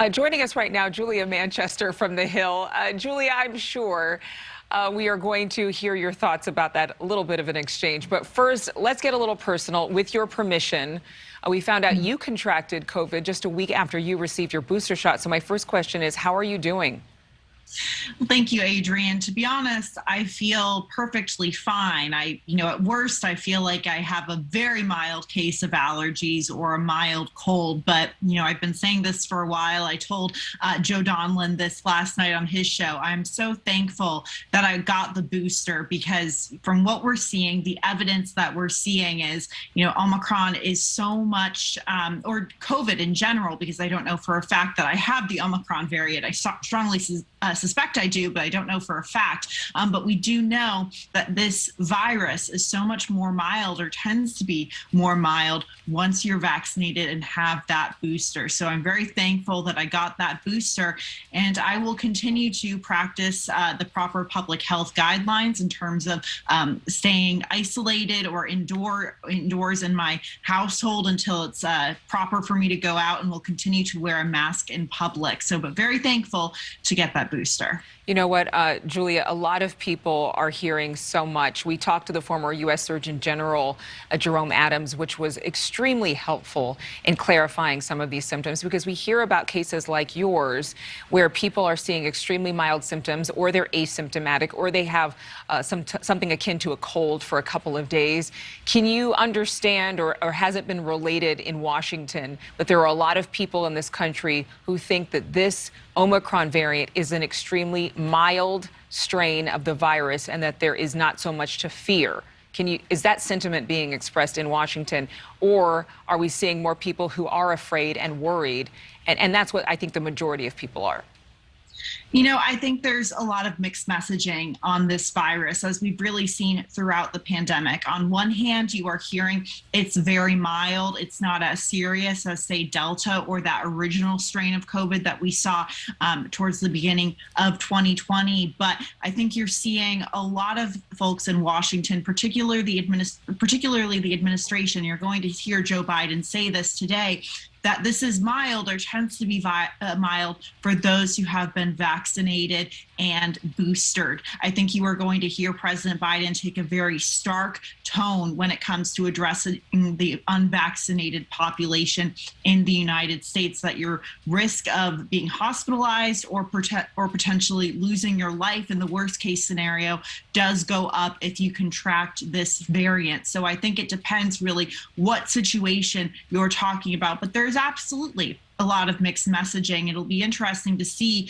Joining us right now, Julia Manchester from The Hill. Julia, I'm sure we are going to hear your thoughts about that, a little bit of an exchange. But first, let's get a little personal. With your permission, we found out you contracted COVID just a week after you received your booster shot. So my first question is, how are you doing? Well, thank you, Adrian. To be honest, I feel perfectly fine. At worst, I feel like I have a very mild case of allergies or a mild cold. But, I've been saying this for a while. I told Joe Donlin this last night on his show. I'm so thankful that I got the booster because from what we're seeing, the evidence that we're seeing is, Omicron is so much, or COVID in general, because I don't know for a fact that I have the Omicron variant. I strongly suspect I do, but I don't know for a fact. But we do know that this virus is so much more mild, or tends to be more mild, once you're vaccinated and have that booster. So I'm very thankful that I got that booster, and I will continue to practice the proper public health guidelines in terms of staying isolated or indoors in my household until it's proper for me to go out, and will continue to wear a mask in public. But very thankful to get that booster. You know what, Julia, a lot of people are hearing so much. We talked to the former U.S. Surgeon General, Jerome Adams, which was extremely helpful in clarifying some of these symptoms, because we hear about cases like yours where people are seeing extremely mild symptoms, or they're asymptomatic, or they have something akin to a cold for a couple of days. Can you understand, or has it been related in Washington, that there are a lot of people in this country who think that this Omicron variant is an extremely mild strain of the virus, and that there is not so much to fear? Is that sentiment being expressed in Washington, or are we seeing more people who are afraid and worried? And that's what I think the majority of people are. I think there's a lot of mixed messaging on this virus, as we've really seen throughout the pandemic. On one hand, you are hearing it's very mild. It's not as serious as, say, Delta or that original strain of COVID that we saw towards the beginning of 2020. But I think you're seeing a lot of folks in Washington, particularly the administration. You're going to hear Joe Biden say this today, that this is mild, or tends to be mild, for those who have been vaccinated and boosted. I think you are going to hear President Biden take a very stark tone when it comes to addressing the unvaccinated population in the United States, that your risk of being hospitalized or potentially losing your life in the worst case scenario does go up if you contract this variant. So I think it depends really what situation you're talking about, but there's absolutely a lot of mixed messaging. It'll be interesting to see,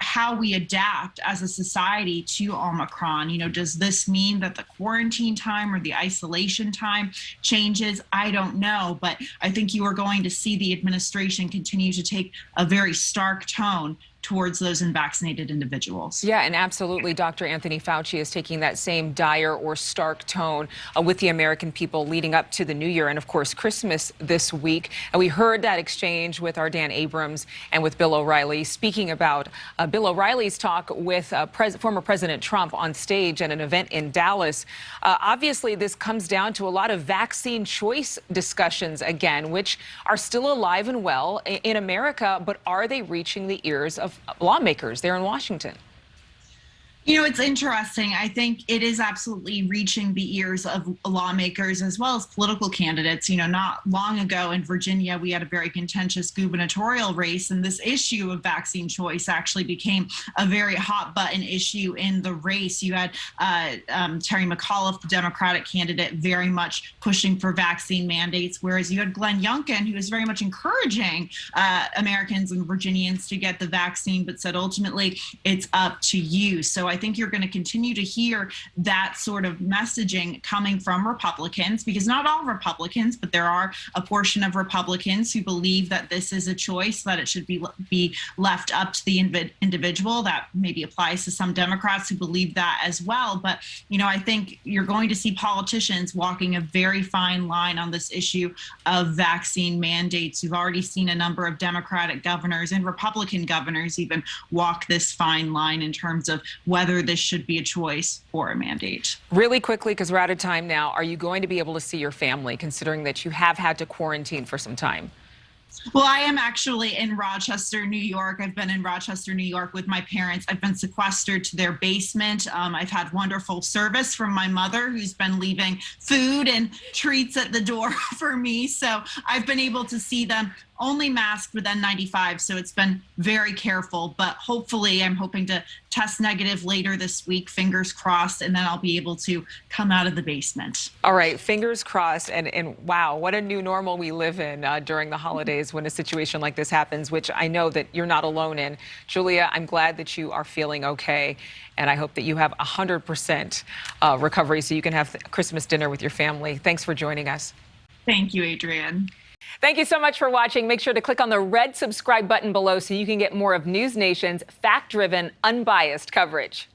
how we adapt as a society to Omicron. Does this mean that the quarantine time or the isolation time changes? I don't know, but I think you are going to see the administration continue to take a very stark tone towards those unvaccinated individuals. Yeah, and absolutely, Dr. Anthony Fauci is taking that same dire or stark tone with the American people leading up to the New Year and, of course, Christmas this week. And we heard that exchange with our Dan Abrams and with Bill O'Reilly, speaking about Bill O'Reilly's talk with former President Trump on stage at an event in Dallas. Obviously, this comes down to a lot of vaccine choice discussions again, which are still alive and well in America, but are they reaching the ears of lawmakers there in Washington? It's interesting. I think it is absolutely reaching the ears of lawmakers as well as political candidates. Not long ago in Virginia, we had a very contentious gubernatorial race, and this issue of vaccine choice actually became a very hot button issue in the race. You had Terry McAuliffe, the Democratic candidate, very much pushing for vaccine mandates, whereas you had Glenn Youngkin, who was very much encouraging Americans and Virginians to get the vaccine, but said ultimately it's up to you. So I think you're going to continue to hear that sort of messaging coming from Republicans, because not all Republicans, but there are a portion of Republicans who believe that this is a choice, that it should be left up to the individual. That maybe applies to some Democrats who believe that as well. But, I think you're going to see politicians walking a very fine line on this issue of vaccine mandates. You've already seen a number of Democratic governors and Republican governors even walk this fine line in terms of whether this should be a choice or a mandate. Really quickly, because we're out of time now, are you going to be able to see your family, considering that you have had to quarantine for some time? Well, I am actually in Rochester, New York. I've been in Rochester, New York with my parents. I've been sequestered to their basement. I've had wonderful service from my mother, who's been leaving food and treats at the door for me. So I've been able to see them, only masked with N95. So it's been very careful, but hopefully I'm hoping to test negative later this week, fingers crossed, and then I'll be able to come out of the basement. All right, fingers crossed. And wow, what a new normal we live in during the holidays when a situation like this happens, which I know that you're not alone in. Julia, I'm glad that you are feeling okay. And I hope that you have 100% recovery so you can have Christmas dinner with your family. Thanks for joining us. Thank you, Adrienne. Thank you so much for watching. Make sure to click on the red subscribe button below so you can get more of NewsNation's fact-driven, unbiased coverage.